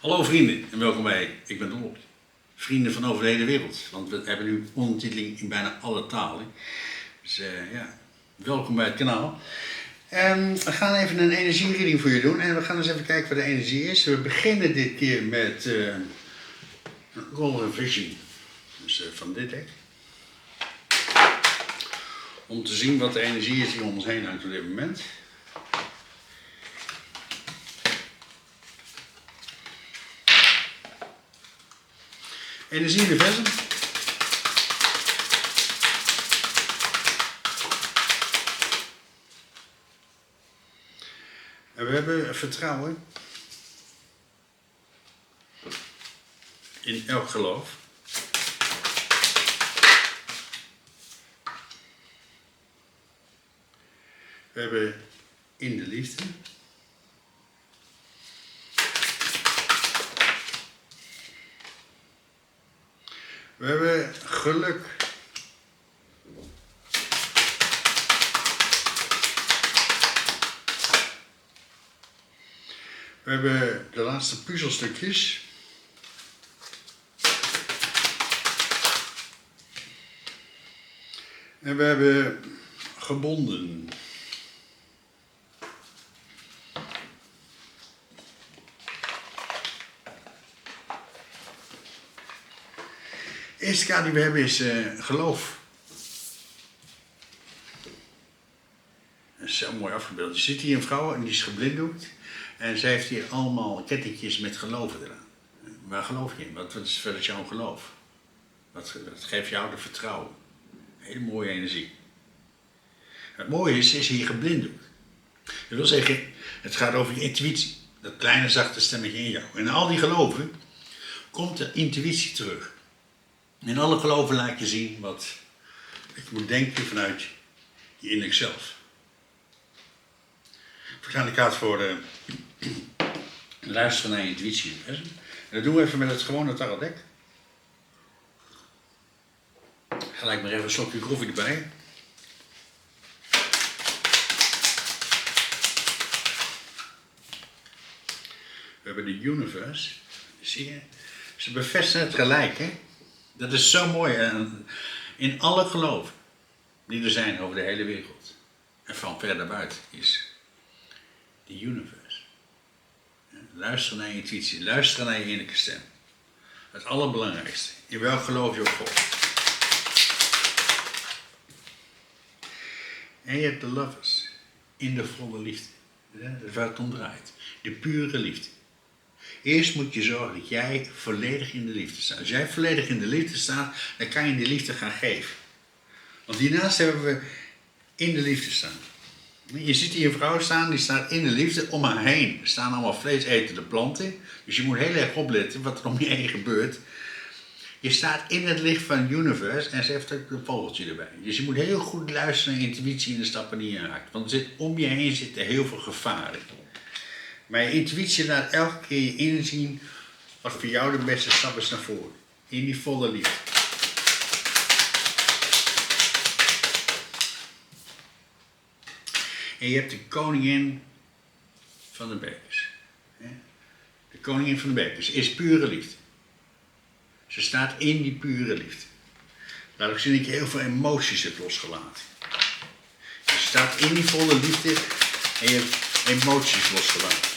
Hallo vrienden en welkom bij Ik ben Dolop. Vrienden van over de hele wereld, want we hebben nu ondertiteling in bijna alle talen. Dus welkom bij het kanaal. We gaan even een energiereading voor je doen en we gaan eens even kijken wat de energie is. We beginnen dit keer met Golden Vision, dus van dit deck. Om te zien wat de energie is die om ons heen hangt op dit moment. Energie-universum. En we hebben vertrouwen in elk geloof. We hebben in de liefde. We hebben geluk. We hebben de laatste puzzelstukjes. En we hebben gebonden. De eerste kaart die we hebben is geloof. Dat is zo mooi afgebeeld. Je ziet hier een vrouw en die is geblinddoekt. En zij heeft hier allemaal kettingjes met geloven eraan. Waar geloof je in? Wat is verder jouw geloof? Wat geeft jou de vertrouwen? Hele mooie energie. Het mooie is hier geblinddoekt. Dat wil zeggen, het gaat over je intuïtie. Dat kleine zachte stemmetje in jou. En in al die geloven komt de intuïtie terug. In alle geloven laat je zien wat je moet denken vanuit je innerlijk zelf. We gaan de kaart voor luisteren naar je intuïtie. En dat doen we even met het gewone tarotdek. Gelijk maar even een slokje koffie erbij. We hebben de universe. Zie je? Ze bevestigen het gelijk, hè? Dat is zo mooi. In alle geloven die er zijn over de hele wereld. En van ver daarbuiten is de universe. Luisteren naar je intuïtie. Luisteren naar je innerlijke stem. Het allerbelangrijkste. In welk geloof je op God. En je hebt de lovers. In de volle liefde. Dat is waar het om draait. De pure liefde. Eerst moet je zorgen dat jij volledig in de liefde staat. Als jij volledig in de liefde staat, dan kan je de liefde gaan geven. Want hiernaast hebben we in de liefde staan. Je ziet hier een vrouw staan, die staat in de liefde. Om haar heen er staan allemaal vleesetende planten. Dus je moet heel erg opletten wat er om je heen gebeurt. Je staat in het licht van het universe en ze heeft ook een vogeltje erbij. Dus je moet heel goed luisteren naar je intuïtie in de stappen die je maakt. Want om je heen zitten heel veel gevaren. Maar je intuïtie laat elke keer je inzien wat voor jou de beste stap is naar voren. In die volle liefde. En je hebt de koningin van de bekers. De koningin van de bekers is pure liefde. Ze staat in die pure liefde. Laat ik zien dat je heel veel emoties hebt losgelaten. Je staat in die volle liefde en je hebt emoties losgelaten.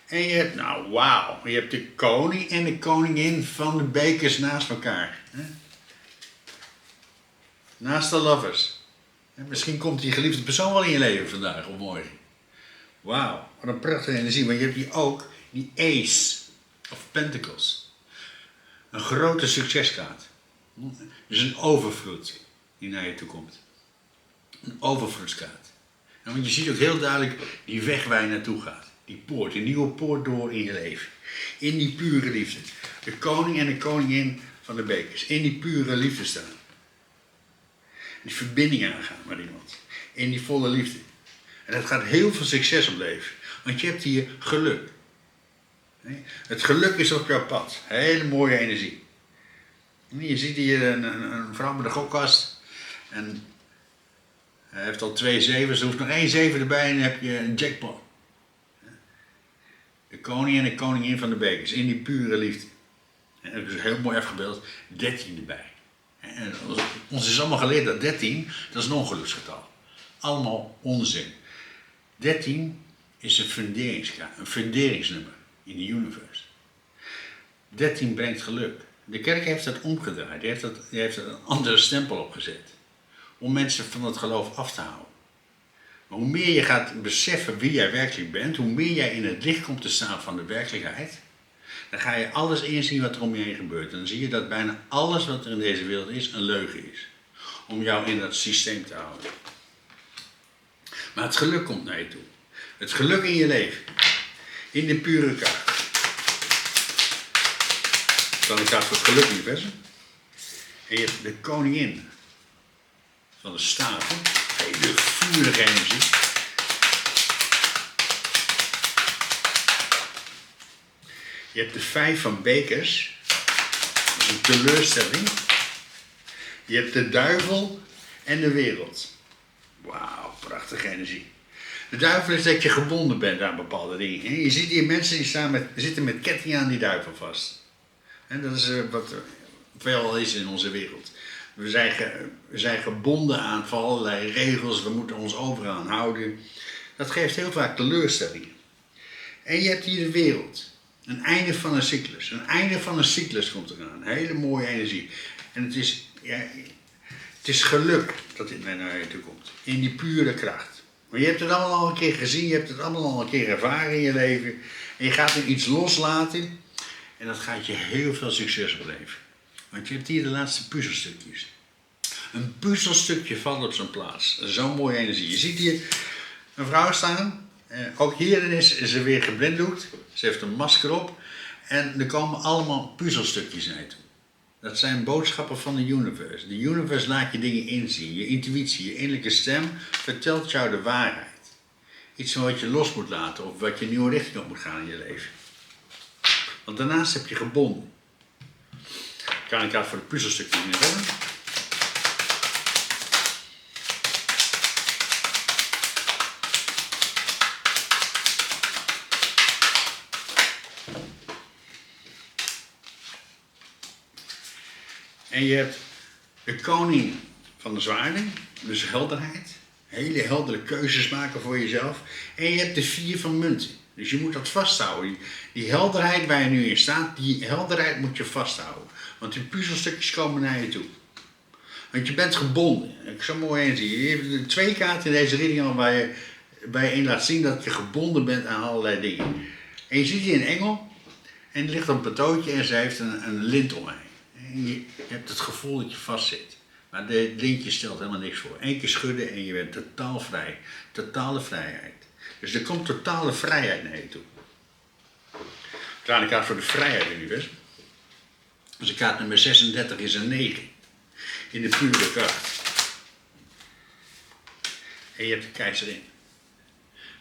En je hebt, nou wauw, je hebt de koning en de koningin van de bekers naast elkaar. Naast de lovers. Misschien komt die geliefde persoon wel in je leven vandaag of morgen. Wauw, wat een prachtige energie. Maar je hebt hier ook die Ace of Pentacles. Een grote succeskaart. Dus een overvloed die naar je toe komt. Een overvloedskaart. Want je ziet ook heel duidelijk die weg waar je naartoe gaat. Die poort, een nieuwe poort door in je leven. In die pure liefde. De koning en de koningin van de bekers. In die pure liefde staan. Die verbinding aangaan met iemand. In die volle liefde. En dat gaat heel veel succes opleveren. Want je hebt hier geluk. Het geluk is op jouw pad. Hele mooie energie. Je ziet hier een vrouw met een gokkast. En Hij heeft al 2 zevens, er hoeft nog 1 zeven erbij en dan heb je een jackpot. De koning en de koningin van de bekers, in die pure liefde. En dat is heel mooi afgebeeld, 13 erbij. En ons is allemaal geleerd dat 13, dat is een ongeluksgetal. Allemaal onzin. 13 is een funderingsnummer in de universe. 13 brengt geluk. De kerk heeft dat omgedraaid, die heeft er een andere stempel op gezet. Om mensen van het geloof af te houden. Maar hoe meer je gaat beseffen wie jij werkelijk bent, hoe meer jij in het licht komt te staan van de werkelijkheid, dan ga je alles inzien wat er om je heen gebeurt. En dan zie je dat bijna alles wat er in deze wereld is, een leugen is. Om jou in dat systeem te houden. Maar het geluk komt naar je toe. Het geluk in je leven. In de pure kaart. Dan een kaart voor het geluk in je versen. En je hebt de koningin van de staven. Hele vurige energie. Je hebt de 5 van bekers. Dat is een teleurstelling. Je hebt de duivel en de wereld. Wauw, prachtige energie. De duivel is dat je gebonden bent aan bepaalde dingen. Je ziet hier mensen die zitten met kettingen aan die duivel vast. En dat is wat veel is in onze wereld. We zijn gebonden aan van allerlei regels, we moeten ons overal aan houden. Dat geeft heel vaak teleurstellingen. En je hebt hier de wereld. Een einde van een cyclus. Een einde van een cyclus komt eraan. Een hele mooie energie. En het is geluk dat dit naar je toe komt. In die pure kracht. Maar je hebt het allemaal al een keer gezien, je hebt het allemaal al een keer ervaren in je leven. En je gaat er iets loslaten. En dat gaat je heel veel succes opleveren. Want je hebt hier de laatste puzzelstukjes. Een puzzelstukje valt op zijn plaats. Zo'n mooie energie. Je ziet hier een vrouw staan. Ook hierin is ze weer geblinddoekt. Ze heeft een masker op. En er komen allemaal puzzelstukjes naar je toe. Dat zijn boodschappen van de universe. De universe laat je dingen inzien. Je intuïtie, je innerlijke stem vertelt jou de waarheid. Iets van wat je los moet laten of wat je nieuwe richting op moet gaan in je leven. Want daarnaast heb je gebonden. Ik ga een kaart voor de puzzelstukjes neerleggen. En je hebt de koning van de zwaarden, dus helderheid. Hele heldere keuzes maken voor jezelf. En je hebt de 4 van munten. Dus je moet dat vasthouden. Die helderheid waar je nu in staat, die helderheid moet je vasthouden. Want die puzzelstukjes komen naar je toe. Want je bent gebonden. Ik zo mooi eens zien. Je hebt 2 kaarten in deze reading al waar je in laat zien dat je gebonden bent aan allerlei dingen. En je ziet hier een engel. En die ligt op een plateautje en ze heeft een lint omheen. En je hebt het gevoel dat je vastzit. Maar dit lintje stelt helemaal niks voor. 1 keer schudden en je bent totaal vrij. Totale vrijheid. Dus er komt totale vrijheid naar je toe. De kaart voor de vrijheid universum. Dus de kaart nummer 36 is een 9. In de pure kracht. En je hebt de keizerin.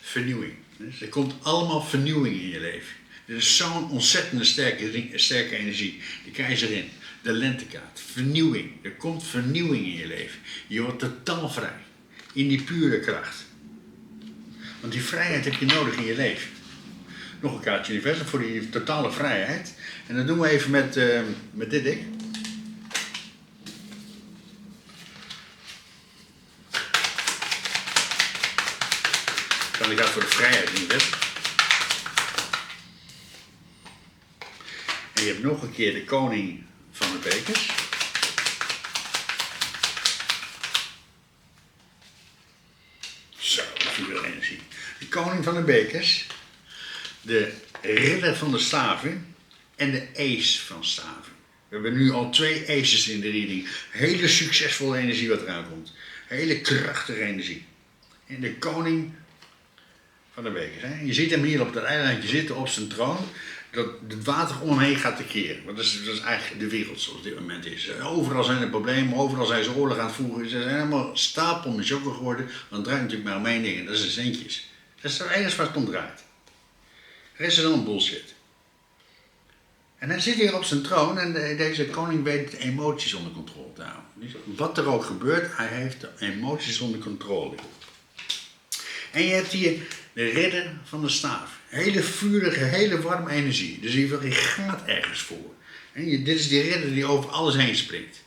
Vernieuwing. Dus er komt allemaal vernieuwing in je leven. Er is zo'n ontzettende sterke energie. De keizerin. De lentekaart. Vernieuwing. Er komt vernieuwing in je leven. Je wordt totaal vrij. In die pure kracht. Want die vrijheid heb je nodig in je leven. Nog een kaartje universum voor die totale vrijheid. En dat doen we even met dit ding. Dan gaat voor de vrijheid universum. En je hebt nog een keer de koning van de bekers. Zo, pure energie. De koning van de bekers. De ridder van de staven. En de ace van staven. We hebben nu al 2 aces in de reading. Hele succesvolle energie wat eraan komt. Hele krachtige energie. En de koning van de bekers. Hè? Je ziet hem hier op dat eilandje zitten op zijn troon. Dat het water om hem heen gaat te keren. Want dat is eigenlijk de wereld zoals dit moment is. Overal zijn er problemen, overal zijn ze oorlog aan het voeren. Ze zijn helemaal stapel met jokken geworden. Want het draait natuurlijk maar om 1 ding, en dat is de centjes. Dat is het enige waar het om draait. De rest is allemaal bullshit. En hij zit hier op zijn troon en deze koning weet de emoties onder controle te houden. Dus wat er ook gebeurt, hij heeft de emoties onder controle. En je hebt hier de ridder van de staaf. Hele vurige, hele warme energie. Dus je gaat ergens voor. En dit is die ridder die over alles heen springt.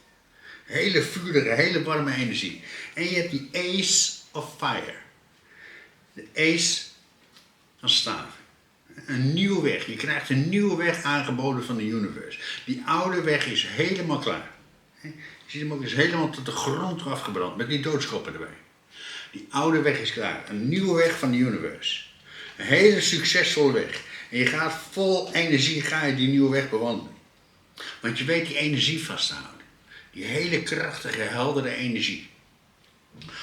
Hele vurige, hele warme energie. En je hebt die Ace of Fire. De Ace van staaf. Een nieuwe weg. Je krijgt een nieuwe weg aangeboden van de universe. Die oude weg is helemaal klaar. Je ziet hem ook, is helemaal tot de grond afgebrand. Met die doodskoppen erbij. Die oude weg is klaar. Een nieuwe weg van de universe. Een hele succesvolle weg. En je gaat vol energie ga je die nieuwe weg bewandelen. Want je weet die energie vast te houden. Die hele krachtige, heldere energie.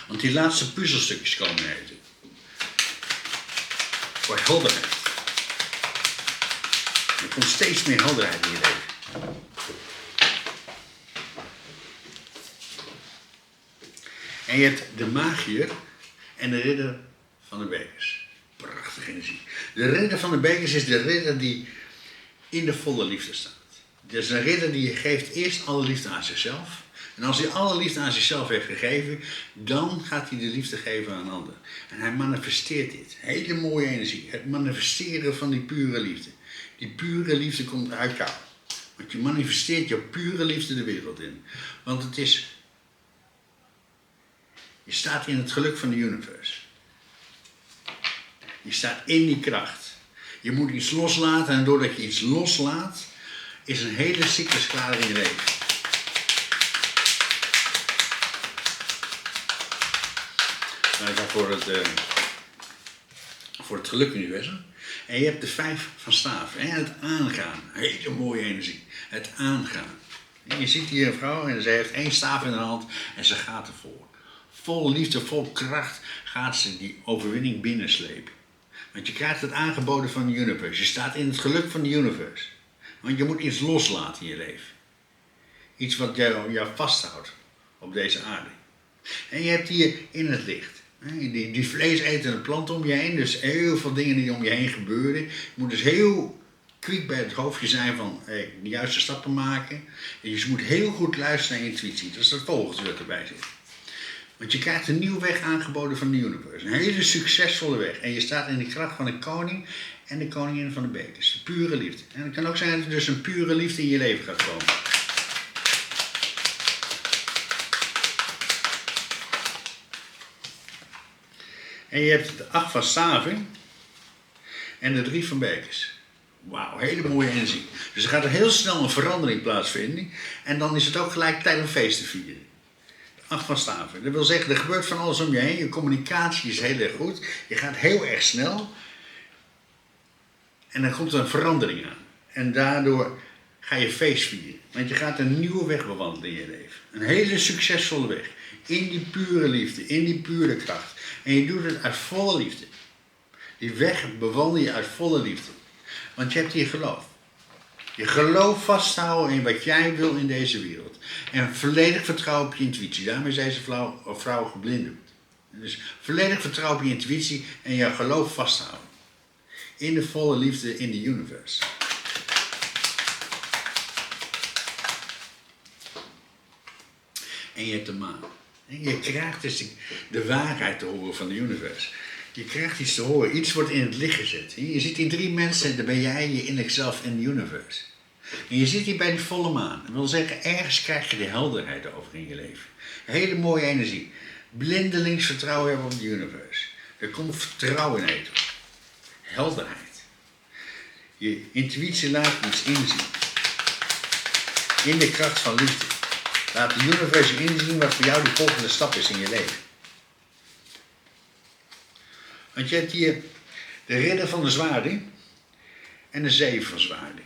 Want die laatste puzzelstukjes komen eten. Voor helderheid. Er komt steeds meer helderheid in je leven. En je hebt de magier en de ridder van de bekers. Prachtige energie. De ridder van de bekers is de ridder die in de volle liefde staat. Dat is een ridder die geeft eerst alle liefde aan zichzelf. En als hij alle liefde aan zichzelf heeft gegeven, dan gaat hij de liefde geven aan een ander. En hij manifesteert dit. Hele mooie energie. Het manifesteren van die pure liefde. Die pure liefde komt uit jou. Want je manifesteert jouw pure liefde de wereld in. Want het is... Je staat in het geluk van de universe. Je staat in die kracht. Je moet iets loslaten en doordat je iets loslaat, is een hele cyclus klaar in je leven. Nou, ik ga voor het geluk-universum. En je hebt de 5 van staven. En het aangaan. Hele mooie energie. Het aangaan. En je ziet hier een vrouw en ze heeft 1 staaf in de hand en ze gaat ervoor. Vol liefde, vol kracht gaat ze die overwinning binnenslepen. Want je krijgt het aangeboden van de universe. Je staat in het geluk van de universe. Want je moet iets loslaten in je leven. Iets wat jou vasthoudt op deze aarde. En je hebt hier in het licht. Die vleesetende planten om je heen. Dus heel veel dingen die om je heen gebeuren. Je moet dus heel kwiek bij het hoofdje zijn van de juiste stappen maken. En je moet heel goed luisteren naar intuïtie. Dat is het volgende wat erbij zit. Want je krijgt een nieuwe weg aangeboden van de universe. Een hele succesvolle weg. En je staat in de kracht van de koning en de koningin van de bekers. De pure liefde. En het kan ook zijn dat er dus een pure liefde in je leven gaat komen. En je hebt de 8 van staven en de 3 van bekers. Wauw, hele mooie energie. Dus er gaat er heel snel een verandering plaatsvinden. En dan is het ook gelijk tijd om feest te vieren. 8 van staven. Dat wil zeggen, er gebeurt van alles om je heen. Je communicatie is heel erg goed. Je gaat heel erg snel. En dan komt er een verandering aan. En daardoor ga je feest vieren. Want je gaat een nieuwe weg bewandelen in je leven. Een hele succesvolle weg. In die pure liefde. In die pure kracht. En je doet het uit volle liefde. Die weg bewandel je uit volle liefde. Want je hebt hier geloof. Je geloof vasthouden in wat jij wil in deze wereld. En volledig vertrouwen op je intuïtie. Daarmee is deze vrouw geblinddoekt. Dus volledig vertrouwen op je intuïtie en je geloof vasthouden. In de volle liefde in de universe. En je hebt de maan. En je krijgt dus de waarheid te horen van de universe. Je krijgt iets te horen, iets wordt in het licht gezet. Je ziet die 3 mensen, daar ben jij, je innerlijk zelf en de universe. En je zit hier bij die volle maan. Dat wil zeggen, ergens krijg je de helderheid over in je leven. Hele mooie energie. Blindelings vertrouwen hebben op de universe. Er komt vertrouwen in eten. Helderheid. Je intuïtie laat iets inzien. In de kracht van liefde. Laat de universe inzien wat voor jou de volgende stap is in je leven. Want je hebt hier de ridder van de zwaarden en de 7 van zwaarden.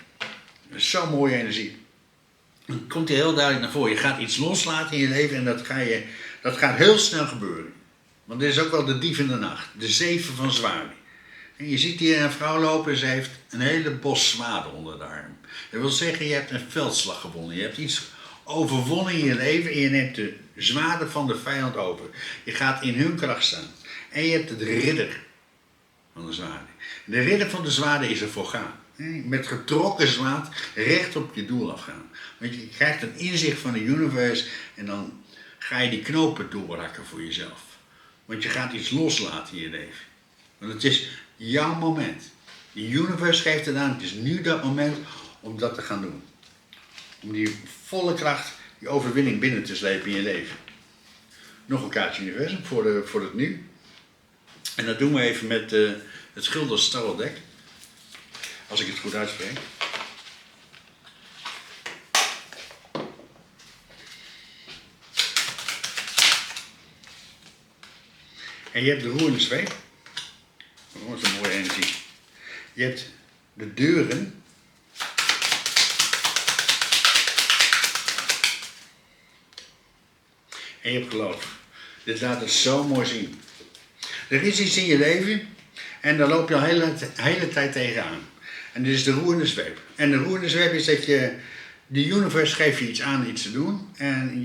Dat is zo'n mooie energie. Dan komt hij heel duidelijk naar voren. Je gaat iets loslaten in je leven en dat gaat heel snel gebeuren. Want dit is ook wel de dief in de nacht. De 7 van zwaarden. En je ziet hier een vrouw lopen en ze heeft een hele bos zwaarden onder de arm. Dat wil zeggen, je hebt een veldslag gewonnen. Je hebt iets overwonnen in je leven en je neemt de zwaarden van de vijand over. Je gaat in hun kracht staan. En je hebt de ridder van de zwaarden. De ridder van de zwaarden is er voor gaan. Met getrokken zwaard recht op je doel afgaan. Want je krijgt een inzicht van de universe en dan ga je die knopen doorhakken voor jezelf. Want je gaat iets loslaten in je leven. Want het is jouw moment. De universe geeft het aan, het is nu dat moment om dat te gaan doen. Om die volle kracht, die overwinning binnen te slepen in je leven. Nog een kaartje universum voor het nu. En dat doen we even met het Schilders Tarodeck. Als ik het goed uitspreek. En je hebt de roerende zweep. Oh, dat is een mooie energie. Je hebt de deuren. En je hebt geloof. Dit laat het zo mooi zien. Er is iets in je leven en daar loop je al hele tijd tegenaan. En dit is de roerende zweep. En de roerende zweep is dat de universe geeft je iets aan, iets te doen. En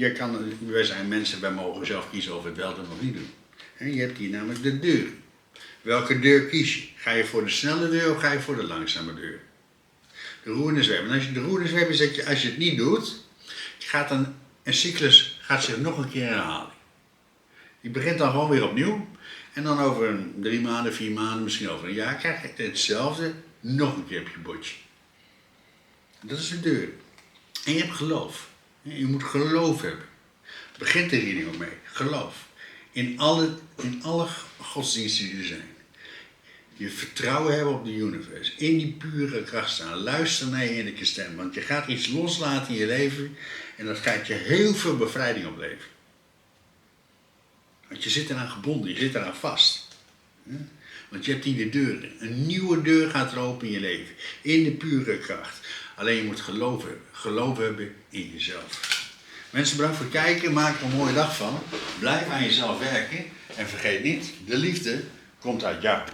wij zijn mensen, wij mogen zelf kiezen of we het wel doen of niet doen. En je hebt hier namelijk de deur. Welke deur kies je? Ga je voor de snelle deur of ga je voor de langzame deur? De roerende zweep. En als je de roerende zweep is dat als je het niet doet, een cyclus gaat zich nog een keer herhalen. Die begint dan gewoon weer opnieuw. En dan over 3 maanden, 4 maanden, misschien over een jaar krijg je hetzelfde nog een keer op je bordje. Dat is de deur. En je hebt geloof. Je moet geloof hebben. Begint de reading ook mee. Geloof. In alle godsdiensten die er zijn. Je vertrouwen hebben op de universe. In die pure kracht staan. Luister naar je innerlijke stem. Want je gaat iets loslaten in je leven. En dat gaat je heel veel bevrijding opleveren. Want je zit eraan gebonden. Je zit eraan vast. Want je hebt hier de deuren. Een nieuwe deur gaat er open in je leven. In de pure kracht. Alleen je moet geloof hebben. Geloof hebben in jezelf. Mensen, bedankt voor het kijken. Maak er een mooie dag van. Blijf aan jezelf werken. En vergeet niet, de liefde komt uit jou.